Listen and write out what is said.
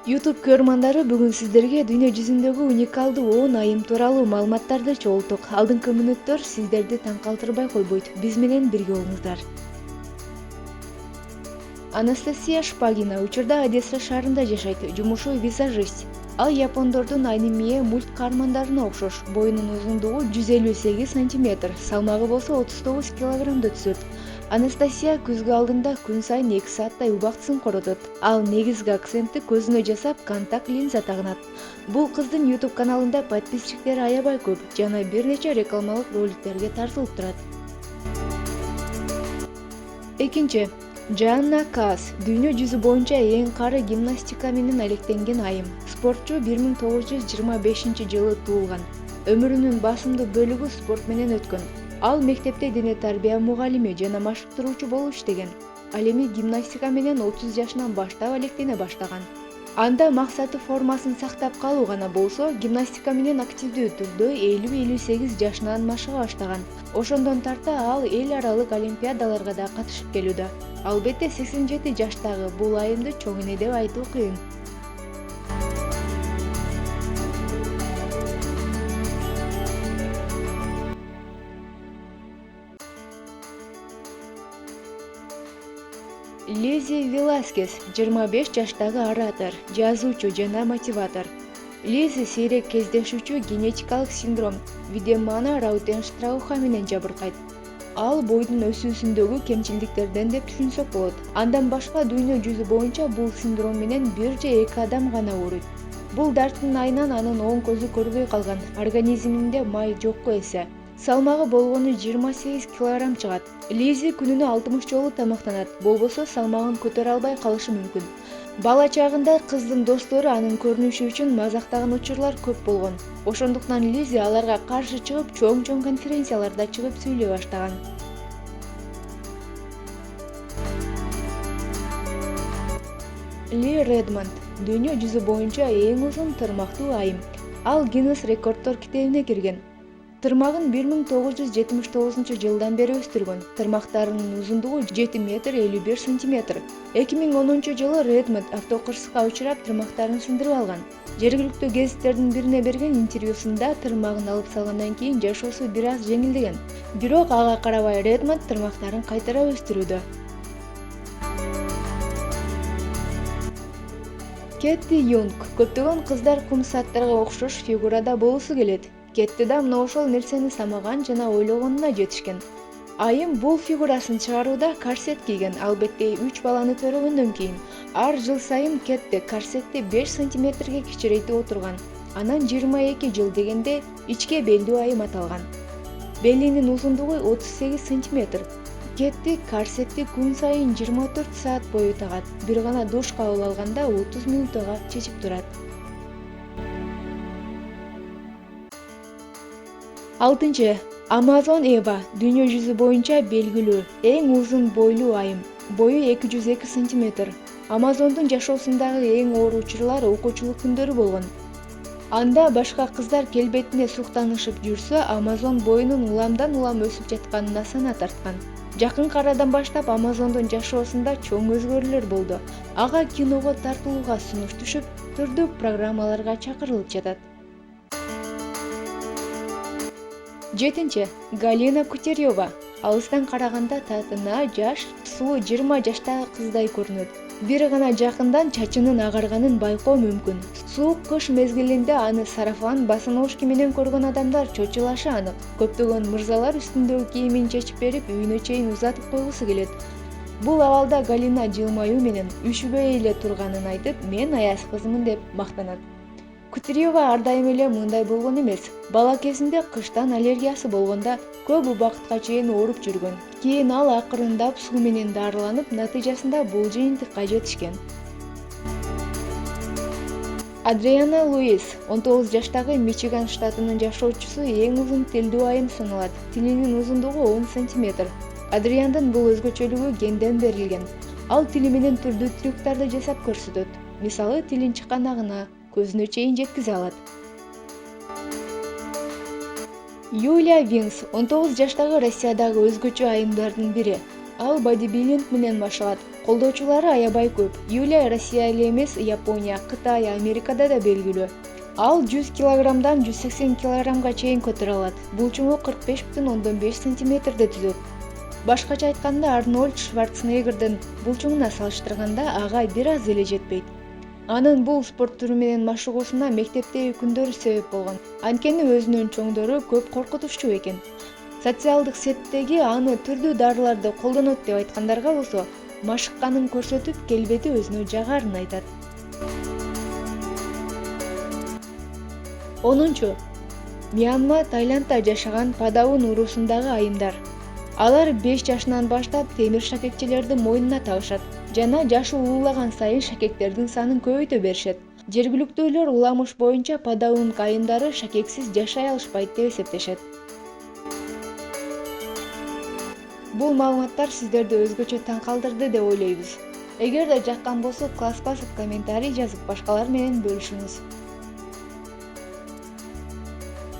YouTube көрмандары бүгүн сиздерге дүйнө жүзүндөгү уникалдуу 10 айым тууралуу маалыматтарды чогулттук. Алдыңкы мүнөттөр сиздерди таң калтырбай койбойт. Биз менен бирге болуңуздар. Анастасия Шпагина учурда Одесса шаарында жашайт. Жумушу визажист. Ал япондордун аниме мульт каармандарына окшош. Боюнун узундугу 158 см, салмагы болсо 39 кг түзөт. Анастасия күзгү алдында күн сайын 2 сааттай убактысын коротот. Ал негизги акцентти көзүнө жасап, контакт линза тагынат. Бул кыздын YouTube каналында подписчиктери аябай көп жана бир нече рекламалык роликтерге тартылып турат. Экинчи, Жанна Каас дүйнө жүзү боюнча эң кары гимнастика менен алектенген айым. Спортчу 1925-жылы туулган. Өмүрүнүн басымдуу бөлүгү спорт менен өткөн. Ал мектепте дене тарбия мугалими жана машыктыруучу болуп иштеген. Ал эми гимнастика менен 30 жашынан баштап алектене баштаган. Анда максаты формасын сактап калуу гана болсо, гимнастика менен активдүү түрдө 50-58 жашынан машыга баштаган. Ошондон тарта ал эл аралык олимпиадаларга да катышып келүүдө. Албетте 87 жаштагы бул айымды чоң эне деп айтуу кыйын. Лизи Веласкес 25 жаштагы оратор, жазуучу жана мотиватор. Лизи сейрек кездешүүчү генетикалык синдром Видемана-Раутенштрауха менен жабыркайт. Ал бойдун өсүүсүндөгү кемчилдиктерден деп түшүнсөк болот. Андан башка дүйнө жүзү боюнча бул синдром менен 1 же 2 адам гана ооруйт. Бул дарттын айынан анын оң көзү көрбөй калган, организминде май жокко эсе. Салмагы болгону 28 кг чыгат. Лизи күнүнө 60 жолу тамактанат, болбосо салмагын көтөрө албай калышы мүмкүн. Бала чагында кыздын достору анын көрүнүшү үчүн мазактаган учурлар көп болгон. Ошондуктан Лизи аларга каршы чыгып, чоң конференцияларда чыгып сүйлөй баштаган. Ли Редмонд дүйнө жүзү боюнча эң узун тырмактуу айым. Ал Гиннес рекорддор китебине кирген. Тырмагын 1979-жылдан бери өстүргөн. Тырмактарынын узундугу 7 метр 51 см. 2010-жылы Редмонд автокырсыкка учурап тырмактарын сындырып алган. Жергиликтүү гезиттердин бирине берген интервьюсунда тырмагын алып салгандан кийин жашоосу бир аз жеңилдеген. Бирок ага карабай Редмонд тырмактарын кайтара өстүрүүдө. Кетти Юнг көптөгөн кыздар кум сааттарга окшош фигурада болуусу келет. Кетти да мына ошол нерсени самаган жана ойлогонуна жетишкен. Айым бул фигурасын чыгарууда корсет кийген, албетте 3 баланы төрөгөндөн кийин. Ар жыл сайын Кетти корсетти 5 сантиметрге кичирейтип отурган. Анан 22 жыл дегенде ичке белдүү айым аталган. Белинин узундугу 38 см. Кетти корсетти күн сайын 24 саат бою тагат. Бир гана душ кабыл алганда 30 мүнөттөгө чечип турат. 6. Амазон Эва дүйнө жүзү боюнча белгилүү эң узун бойлуу айым. Бою 202 см. Амазондун жашоосундагы эң оор учурлар окуучулук күндөрү болгон. Анда башка кыздар келбетине суктанышып жүрсө, Амазон боюнун уламдан улам өсүп жатканына сана тарткан. Жакынкы арадан баштап Амазондун жашоосунда чоң өзгөрүүлөр болду. Ага киного тартылууга сунуш түшүп, түрдүү программаларга чакырылып жатат. 7. Галина Кутерьева. Алыстан караганда татына жаш, суу 20 жаштагы кыздай көрүнөт. Бир гана жакындан чачынын агарганын байкоо мүмкүн. Суук кыш мезгилинде аны сарафан, босоножки менен көргөн адамдар чочулашы анык. Көптөгөн мырзалар үстүндөгү кийимин чечип берип, үйүнө чейин узатып койгусу келет. Бул абалда Галина жылмаюу менен үшүбөй эле турганын айтып, мен аяз кызмын деп мактанат. Кутерьева ар дайым эле мындай болгон эмес. Бала кезинде кыштан аллергиясы болгондо көп убакытка чейин ооруп жүргөн. Кийин ал акырындап суу менен дарыланып, натыйжасында бул жыйынтыкка жетишкен. Адриана Луис 19 жаштагы Мичиган штатынын жашоочусу эң узун тилдүү айым саналат. Тилинин узундугу 10 см. Адриандын бул өзгөчөлүгү генден берилген. Ал тили менен түрдүү трюктарды жасап көрсөтөт. Мисалы, тилин чыканагына, көзүнө чейин жеткизе алат. Юлия Винс 19 жаштагы Россиядагы өзгөчө айымдардын бири. Ал бодибилдинг менен башталат. Колдоочулары аябай көп. Юлия Россия эле эмес, Япония, Кытай, Америкада да белгилүү. Ал 100 килограммдан 180 килограммга чейин көтөрө алат. Булчуңу 45,5 сантиметрде түзөт. Башкача айтканда, Арнольд Шварценеггердин булчуңуна салыштырганда ага бир аз эле жетпейт. Анын бул спорт түрү менен машыгуусуна мектептеги күндөрү себеп болгон. Анткени өзүнүн чоңдору көп коркутушчу экен. Социалдык сеттеги аны түрдүү дарыларды колдонот деп айткандарга болсо, машыкканын көрсөтүп, келбети өзүнө жагарын айтат. 10. Мьянма, Таиландда жашаган Падаун уруусундагы айымдар. Алар 5 жашынан баштап темир шакекчелерди мойнуна табышат жана жашы улуулаган сайын шакектердин санын көбөйтө беришет. Жергиликтүүлөр уламыш боюнча Падаун айымдары шакексиз жашай алышпайт деп эсептешет. Бул маалыматтар сиздерди өзгөчө таң калтырды деп ойлойбуз. Эгерде жаккан болсо, класс басып комментарий жазып башкалар менен бөлүшүңүз.